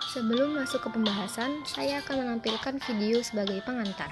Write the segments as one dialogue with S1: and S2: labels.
S1: Sebelum masuk ke pembahasan, saya akan menampilkan video sebagai pengantar.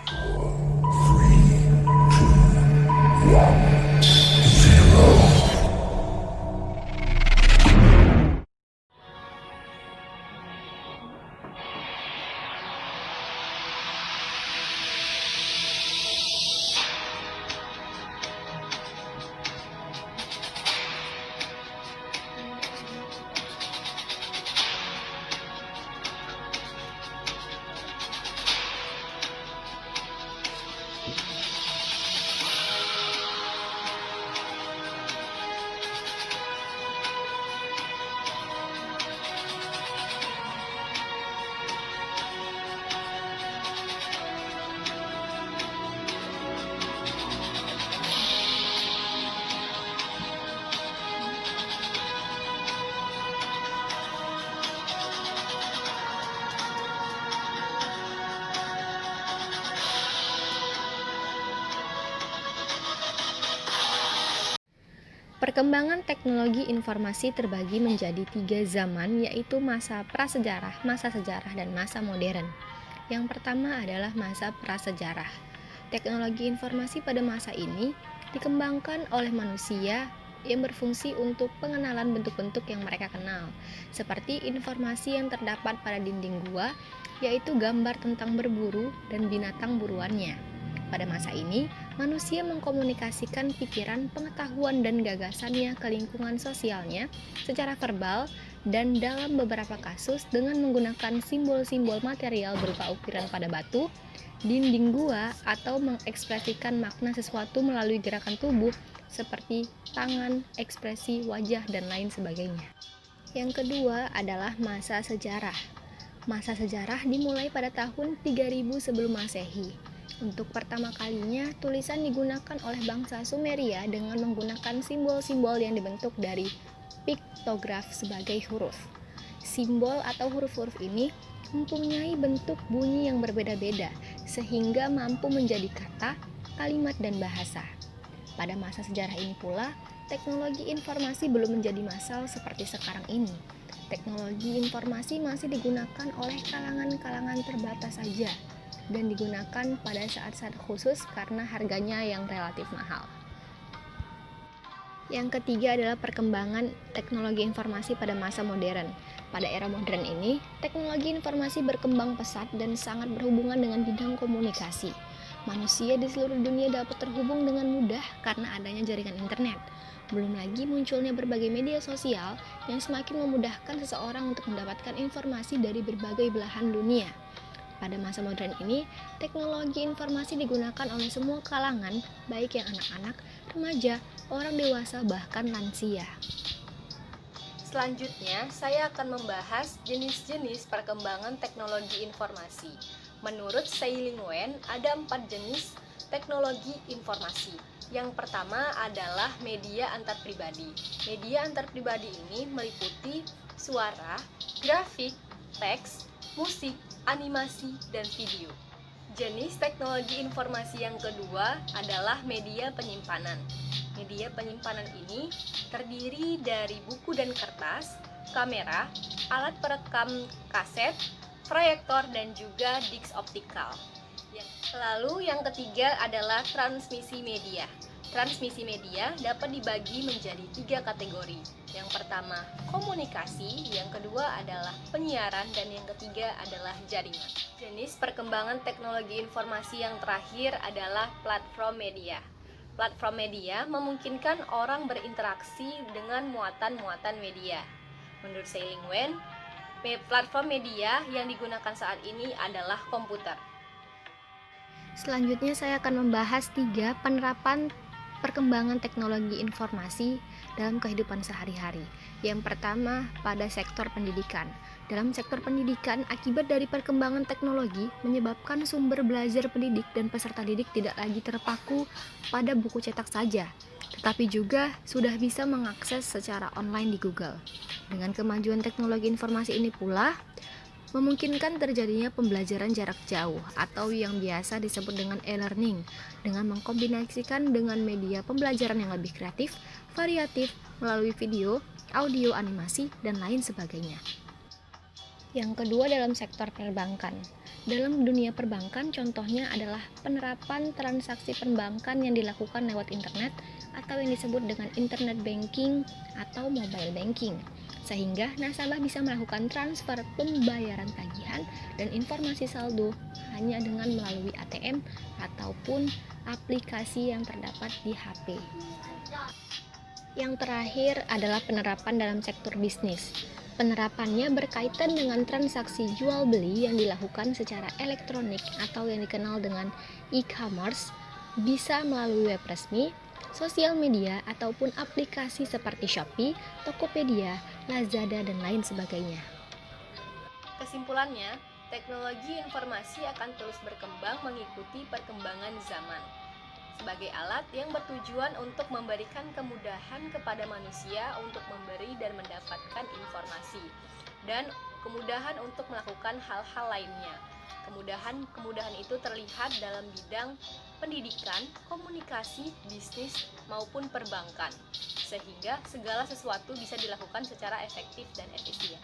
S1: Perkembangan teknologi informasi terbagi menjadi 3 zaman, yaitu masa prasejarah, masa sejarah, dan masa modern. Yang pertama adalah masa prasejarah. Teknologi informasi pada masa ini dikembangkan oleh manusia yang berfungsi untuk pengenalan bentuk-bentuk yang mereka kenal, seperti informasi yang terdapat pada dinding gua, yaitu gambar tentang berburu dan binatang buruannya. Pada masa ini, manusia mengkomunikasikan pikiran, pengetahuan, dan gagasannya ke lingkungan sosialnya secara verbal dan dalam beberapa kasus dengan menggunakan simbol-simbol material berupa ukiran pada batu, dinding gua, atau mengekspresikan makna sesuatu melalui gerakan tubuh seperti tangan, ekspresi wajah, dan lain sebagainya. Yang kedua adalah masa sejarah. Masa sejarah dimulai pada tahun 3000 sebelum Masehi. Untuk pertama kalinya, tulisan digunakan oleh bangsa Sumeria dengan menggunakan simbol-simbol yang dibentuk dari piktograf sebagai huruf. Simbol atau huruf-huruf ini mempunyai bentuk bunyi yang berbeda-beda, sehingga mampu menjadi kata, kalimat, dan bahasa. Pada masa sejarah ini pula, teknologi informasi belum menjadi massal seperti sekarang ini. Teknologi informasi masih digunakan oleh kalangan-kalangan terbatas saja, dan digunakan pada saat-saat khusus karena harganya yang relatif mahal. Yang ketiga adalah perkembangan teknologi informasi pada masa modern. Pada era modern ini, teknologi informasi berkembang pesat dan sangat berhubungan dengan bidang komunikasi. Manusia di seluruh dunia dapat terhubung dengan mudah karena adanya jaringan internet. Belum lagi munculnya berbagai media sosial yang semakin memudahkan seseorang untuk mendapatkan informasi dari berbagai belahan dunia. Pada masa modern ini, teknologi informasi digunakan oleh semua kalangan, baik yang anak-anak, remaja, orang dewasa, bahkan lansia. Selanjutnya, saya akan membahas jenis-jenis perkembangan teknologi informasi. Menurut Sailing Wen, ada 4 jenis teknologi informasi. Yang pertama adalah media antar pribadi. Media antar pribadi ini meliputi suara, grafik, teks, musik, animasi, dan video. Jenis teknologi informasi yang kedua adalah media penyimpanan. Media penyimpanan ini terdiri dari buku dan kertas, kamera, alat perekam kaset, proyektor, dan juga disk optikal. Lalu yang ketiga adalah transmisi media. Transmisi media dapat dibagi menjadi 3 kategori. Yang pertama, komunikasi, yang kedua adalah penyiaran, dan yang ketiga adalah jaringan. Jenis perkembangan teknologi informasi yang terakhir adalah platform media. Platform media memungkinkan orang berinteraksi dengan muatan-muatan media. Menurut Sailing Wen, platform media yang digunakan saat ini adalah komputer. Selanjutnya saya akan membahas 3 penerapan perkembangan teknologi informasi dalam kehidupan sehari-hari. Yang pertama, pada sektor pendidikan. Dalam sektor pendidikan, akibat dari perkembangan teknologi menyebabkan sumber belajar pendidik dan peserta didik tidak lagi terpaku pada buku cetak saja, tetapi juga sudah bisa mengakses secara online di Google. Dengan kemajuan teknologi informasi ini pula, memungkinkan terjadinya pembelajaran jarak jauh atau yang biasa disebut dengan e-learning dengan mengkombinasikan dengan media pembelajaran yang lebih kreatif, variatif melalui video, audio, animasi, dan lain sebagainya. Yang kedua dalam sektor perbankan. Dalam dunia perbankan contohnya adalah penerapan transaksi perbankan yang dilakukan lewat internet atau yang disebut dengan internet banking atau mobile banking. Sehingga nasabah bisa melakukan transfer pembayaran tagihan dan informasi saldo hanya dengan melalui ATM ataupun aplikasi yang terdapat di HP. Yang terakhir adalah penerapan dalam sektor bisnis. Penerapannya berkaitan dengan transaksi jual beli yang dilakukan secara elektronik atau yang dikenal dengan e-commerce, bisa melalui web resmi, sosial media, ataupun aplikasi seperti Shopee, Tokopedia, Lazada, dan lain sebagainya. Kesimpulannya, teknologi informasi akan terus berkembang mengikuti perkembangan zaman sebagai alat yang bertujuan untuk memberikan kemudahan kepada manusia untuk memberi dan mendapatkan informasi dan kemudahan untuk melakukan hal-hal lainnya. Kemudahan itu terlihat dalam bidang pendidikan, komunikasi, bisnis, maupun perbankan, sehingga segala sesuatu bisa dilakukan secara efektif dan efisien.